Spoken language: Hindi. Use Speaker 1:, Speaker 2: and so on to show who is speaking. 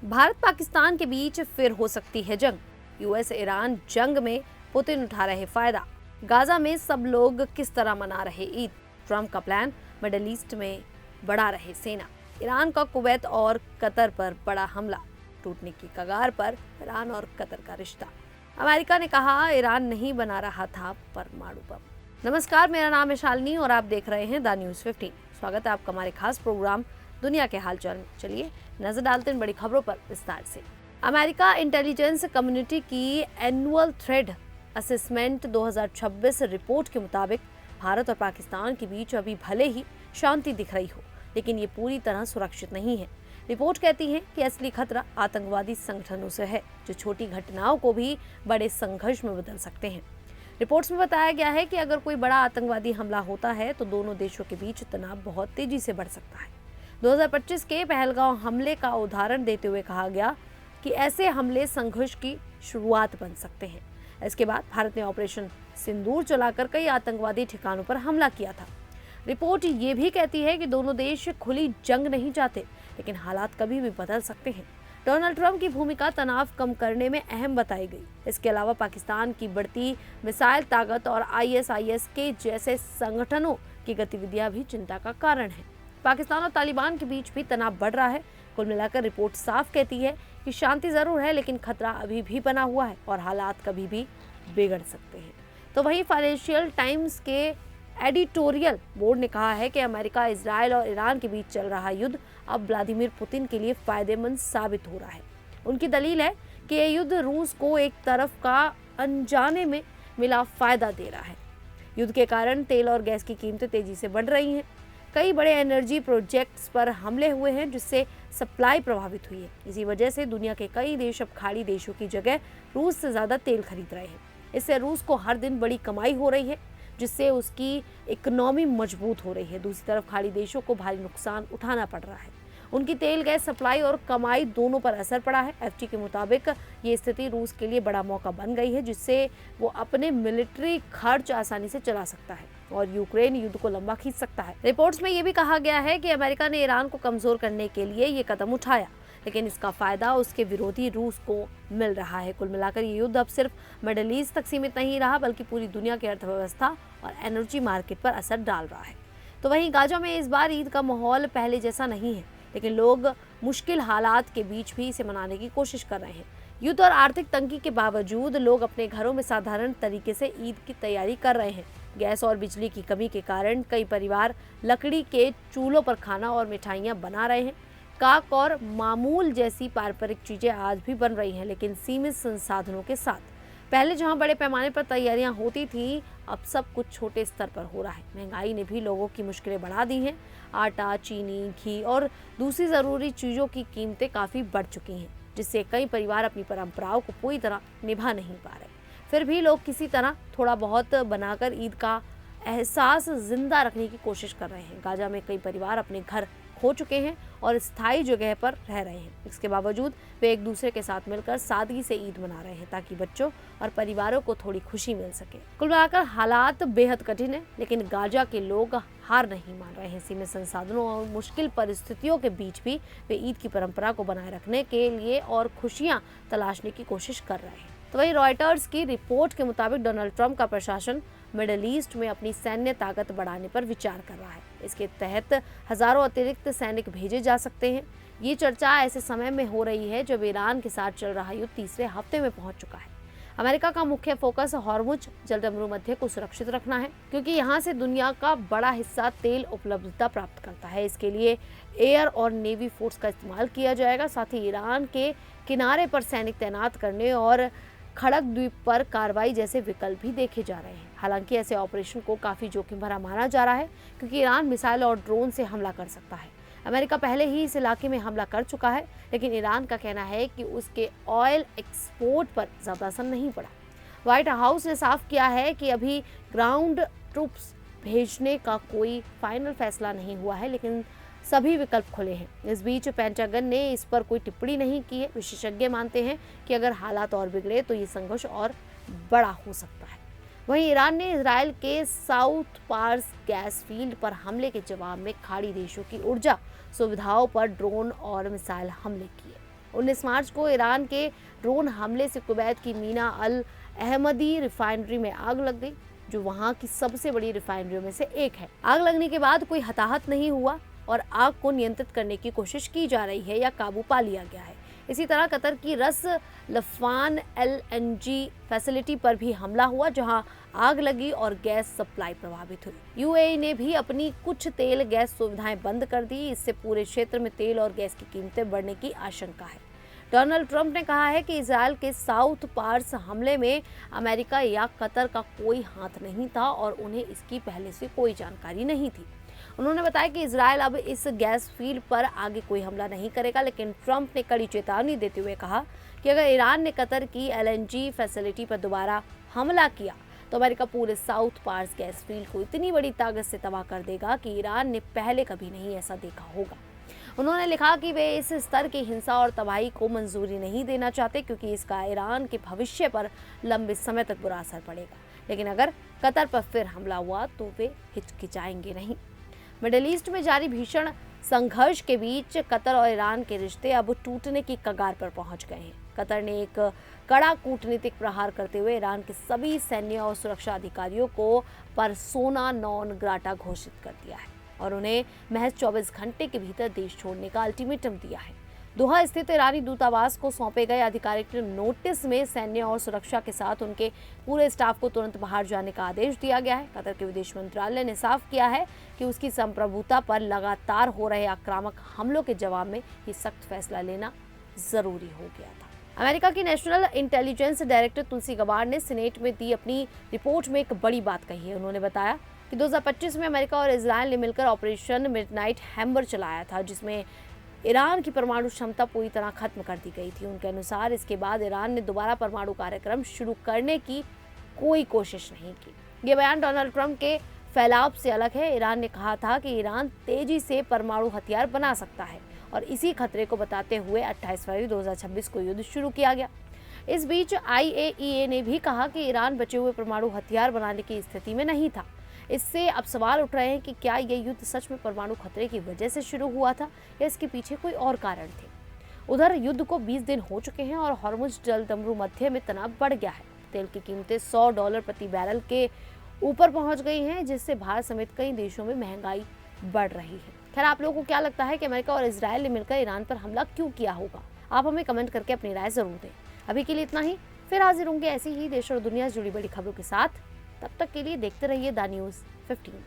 Speaker 1: भारत पाकिस्तान के बीच फिर हो सकती है जंग। यूएस ईरान जंग में पुतिन उठा रहे फायदा। गाजा में सब लोग किस तरह मना रहे ईद। ट्रंप का प्लान, मिडिल ईस्ट में बढ़ा रहे सेना। ईरान का कुवैत और कतर पर बड़ा हमला, टूटने की कगार पर ईरान और कतर का रिश्ता। अमेरिका ने कहा ईरान नहीं बना रहा था परमाणु बम। नमस्कार, मेरा नाम है शालिनी और आप देख रहे हैं द न्यूज़ 15। स्वागत है आपका हमारे खास प्रोग्राम दुनिया के हालचाल में। चलिए नजर डालते हैं बड़ी खबरों पर विस्तार से। अमेरिका इंटेलिजेंस कम्युनिटी की एनुअल थ्रेड असेसमेंट 2026 रिपोर्ट के मुताबिक भारत और पाकिस्तान के बीच अभी भले ही शांति दिख रही हो, लेकिन ये पूरी तरह सुरक्षित नहीं है। रिपोर्ट कहती है कि असली खतरा आतंकवादी संगठनों से है, जो छोटी घटनाओं को भी बड़े संघर्ष में बदल सकते हैं। रिपोर्ट्स में बताया गया है कि अगर कोई बड़ा आतंकवादी हमला होता है तो दोनों देशों के बीच तनाव बहुत तेजी से बढ़ सकता है। 2025 के पहलगांव हमले का उदाहरण देते हुए कहा गया कि ऐसे हमले संघर्ष की शुरुआत बन सकते हैं। इसके बाद भारत ने ऑपरेशन सिंदूर चलाकर कई आतंकवादी ठिकानों पर हमला किया था। रिपोर्ट ये भी कहती है कि दोनों देश खुली जंग नहीं चाहते, लेकिन हालात कभी भी बदल सकते हैं। डोनाल्ड ट्रंप की भूमिका तनाव कम करने में अहम बताई गई। इसके अलावा पाकिस्तान की बढ़ती मिसाइल ताकत और ISIS के जैसे संगठनों की गतिविधियां भी चिंता का कारण है। पाकिस्तान और तालिबान के बीच भी तनाव बढ़ रहा है। कुल मिलाकर रिपोर्ट साफ कहती है कि शांति जरूर है, लेकिन खतरा अभी भी बना हुआ है और हालात कभी भी बिगड़ सकते हैं। तो वहीं फाइनेंशियल टाइम्स के एडिटोरियल बोर्ड ने कहा है कि अमेरिका, इजराइल और ईरान के बीच चल रहा युद्ध अब व्लादिमीर पुतिन के लिए फायदेमंद साबित हो रहा है। उनकी दलील है कि यह युद्ध रूस को एक तरफ का अनजाने में मिला फायदा दे रहा है। युद्ध के कारण तेल और गैस की कीमतें तेजी से बढ़ रही हैं। कई बड़े एनर्जी प्रोजेक्ट्स पर हमले हुए हैं, जिससे सप्लाई प्रभावित हुई है। इसी वजह से दुनिया के कई देश अब खाड़ी देशों की जगह रूस से ज़्यादा तेल खरीद रहे हैं। इससे रूस को हर दिन बड़ी कमाई हो रही है, जिससे उसकी इकोनॉमी मजबूत हो रही है। दूसरी तरफ खाड़ी देशों को भारी नुकसान उठाना पड़ रहा है। उनकी तेल गैस सप्लाई और कमाई दोनों पर असर पड़ा है। FT के मुताबिक ये स्थिति रूस के लिए बड़ा मौका बन गई है, जिससे वो अपने मिलिट्री खर्च आसानी से चला सकता है और यूक्रेन युद्ध को लंबा खींच सकता है। रिपोर्ट्स में ये भी कहा गया है कि अमेरिका ने ईरान को कमजोर करने के लिए ये कदम उठाया, लेकिन इसका फायदा उसके विरोधी रूस को मिल रहा है। कुल मिलाकर ये युद्ध अब सिर्फ मिडिल ईस्ट तक सीमित नहीं रहा, बल्कि पूरी दुनिया की अर्थव्यवस्था और एनर्जी मार्केट पर असर डाल रहा है। तो वहीं गाजा में इस बार ईद का माहौल पहले जैसा नहीं है, लेकिन लोग मुश्किल हालात के बीच भी इसे मनाने की कोशिश कर रहे हैं। युद्ध और आर्थिक तंगी के बावजूद लोग अपने घरों में साधारण तरीके से ईद की तैयारी कर रहे हैं। गैस और बिजली की कमी के कारण कई परिवार लकड़ी के चूल्हों पर खाना और मिठाइयाँ बना रहे हैं। काक और मामूल जैसी पारंपरिक चीजें आज भी बन रही हैं, लेकिन सीमित संसाधनों के साथ। पहले जहां बड़े पैमाने पर तैयारियां होती थी, अब सब कुछ छोटे स्तर पर हो रहा है। महंगाई ने भी लोगों की मुश्किलें बढ़ा दी हैं। आटा, चीनी, घी और दूसरी ज़रूरी चीज़ों की कीमतें काफ़ी बढ़ चुकी हैं, जिससे कई परिवार अपनी परंपराओं को पूरी तरह निभा नहीं पा रहे। फिर भी लोग किसी तरह थोड़ा बहुत बनाकर ईद का एहसास जिंदा रखने की कोशिश कर रहे हैं। गाजा में कई परिवार अपने घर खो चुके हैं और स्थायी जगह पर रह रहे हैं। इसके बावजूद वे एक दूसरे के साथ मिलकर सादगी से ईद मना रहे हैं, ताकि बच्चों और परिवारों को थोड़ी खुशी मिल सके। कुल मिलाकर हालात बेहद कठिन है, लेकिन गाजा के लोग हार नहीं मान रहे हैं। सीमित संसाधनों और मुश्किल परिस्थितियों के बीच भी वे ईद की परंपरा को बनाए रखने के लिए और खुशियां तलाशने की कोशिश कर रहे हैं। तो वहीं रॉयटर्स की रिपोर्ट के मुताबिक डोनाल्ड ट्रंप का प्रशासन मिडिल ईस्ट में अपनी सैन्य ताकत बढ़ाने पर विचार कर रहा है। इसके तहत हजारों अतिरिक्त सैनिक भेजे जा सकते हैं। ये चर्चा ऐसे समय में हो रही है जब ईरान के साथ चल रहा युद्ध तीसरे हफ्ते में पहुंच चुका है। अमेरिका का मुख्य फोकस हॉर्मुज जलदमरू मध्य को सुरक्षित रखना है, क्योंकि यहाँ से दुनिया का बड़ा हिस्सा तेल उपलब्धता प्राप्त करता है। इसके लिए एयर और नेवी फोर्स का इस्तेमाल किया जाएगा। साथ ही ईरान के किनारे पर सैनिक तैनात करने और खड़क द्वीप पर कार्रवाई जैसे विकल्प भी देखे जा रहे हैं। हालांकि ऐसे ऑपरेशन को काफी जोखिम भरा माना जा रहा है, क्योंकि ईरान मिसाइल और ड्रोन से हमला कर सकता है। अमेरिका पहले ही इस इलाके में हमला कर चुका है, लेकिन ईरान का कहना है कि उसके ऑयल एक्सपोर्ट पर ज्यादा असर नहीं पड़ा। व्हाइट हाउस ने साफ किया है कि अभी ग्राउंड ट्रूप्स भेजने का कोई फाइनल फैसला नहीं हुआ है, लेकिन सभी विकल्प खुले हैं। इस बीच पेंटागन ने इस पर कोई टिप्पणी नहीं की है। विशेषज्ञ मानते हैं कि अगर हालात और बिगड़े तो ये संघर्ष और बड़ा हो सकता है। वहीं ईरान ने इजराइल के साउथ पार्स गैस फील्ड पर हमले के जवाब में खाड़ी देशों की ऊर्जा सुविधाओं पर ड्रोन और मिसाइल हमले किए। 19 मार्च को ईरान के ड्रोन हमले से कुवैत की मीना अल अहमदी रिफाइनरी में आग लग गई, जो वहां की सबसे बड़ी रिफाइनरियों में से एक है। आग लगने के बाद कोई हताहत नहीं हुआ और आग को नियंत्रित करने की कोशिश की जा रही है या काबू पा लिया गया है। इसी तरह कतर की रस लफान LNG फैसिलिटी पर भी हमला हुआ, जहां आग लगी और गैस सप्लाई प्रभावित हुई। UAE ने भी अपनी कुछ तेल गैस सुविधाएं बंद कर दी। इससे पूरे क्षेत्र में तेल और गैस की कीमतें बढ़ने की आशंका है। डोनाल्ड ट्रंप ने कहा है कि इजरायल के साउथ पार्स हमले में अमेरिका या कतर का कोई हाथ नहीं था और उन्हें इसकी पहले से कोई जानकारी नहीं थी। उन्होंने बताया कि इजरायल अब इस गैस फील्ड पर आगे कोई हमला नहीं करेगा, लेकिन ट्रंप ने कड़ी चेतावनी देते हुए कहा कि अगर ईरान ने कतर की LNG फैसिलिटी पर दोबारा हमला किया तो अमेरिका पूरे साउथ पार्स गैस फील्ड को इतनी बड़ी ताकत से तबाह कर देगा कि ईरान ने पहले कभी नहीं ऐसा देखा होगा। उन्होंने लिखा कि वे इस स्तर की हिंसा और तबाही को मंजूरी नहीं देना चाहते, क्योंकि इसका ईरान के भविष्य पर लंबे समय तक बुरा असर पड़ेगा। लेकिन अगर कतर पर फिर हमला हुआ तो वे हिचकिचाएंगे नहीं। मिडिल ईस्ट में जारी भीषण संघर्ष के बीच कतर और ईरान के रिश्ते अब टूटने की कगार पर पहुंच गए हैं। कतर ने एक कड़ा कूटनीतिक प्रहार करते हुए ईरान के सभी सैन्य और सुरक्षा अधिकारियों को परसोना नॉन ग्राटा घोषित कर दिया है और उन्हें महज 24 घंटे के भीतर देश छोड़ने का अल्टीमेटम दिया है। दोहा स्थित ईरानी दूतावास को सौंपे गए आधिकारिक नोटिस में सैन्य और सुरक्षा के साथ उनके पूरे स्टाफ को तुरंत बाहर जाने का आदेश दिया गया है। कतर के विदेश मंत्रालय ने साफ किया है कि उसकी संप्रभुता पर लगातार हो रहे आक्रामक हमलों के जवाब में ये सख्त फैसला लेना जरूरी हो गया था। अमेरिका की नेशनल इंटेलिजेंस डायरेक्टर तुलसी गबार्ड ने सीनेट में दी अपनी रिपोर्ट में एक बड़ी बात कही है। उन्होंने बताया कि 2025 में अमेरिका और इजरायल ने मिलकर ऑपरेशन मिडनाइट हैमर चलाया था, जिसमें ईरान की परमाणु क्षमता पूरी तरह खत्म कर दी गई थी। उनके अनुसार इसके बाद ईरान ने दोबारा परमाणु कार्यक्रम शुरू करने की कोई कोशिश नहीं की। ये बयान डोनाल्ड ट्रंप के फैलाव से अलग है। ईरान ने कहा था कि ईरान तेजी से परमाणु हथियार बना सकता है और इसी खतरे को बताते हुए 28 फरवरी 2026 को युद्ध शुरू किया गया। इस बीच IAEA ने भी कहा कि ईरान बचे हुए परमाणु हथियार बनाने की स्थिति में नहीं था। इससे अब सवाल उठ रहे हैं कि क्या ये युद्ध सच में परमाणु खतरे की वजह से शुरू हुआ था या इसके पीछे कोई और कारण थे। उधर युद्ध को 20 दिन हो चुके हैं और हॉर्मुज जलदमरू मध्य में तनाव बढ़ गया है। तेल की कीमतें $100 प्रति बैरल के ऊपर पहुंच गई हैं, जिससे भारत समेत कई देशों में महंगाई बढ़ रही है। खैर, आप लोगों को क्या लगता है कि अमेरिका और इजरायल ने मिलकर ईरान पर हमला क्यों किया होगा? आप हमें कमेंट करके अपनी राय जरूर दें। अभी के लिए इतना ही, फिर हाजिर होंगे ऐसी ही देश और दुनिया से जुड़ी बड़ी खबरों के साथ। तब तक के लिए देखते रहिए द न्यूज़ 15।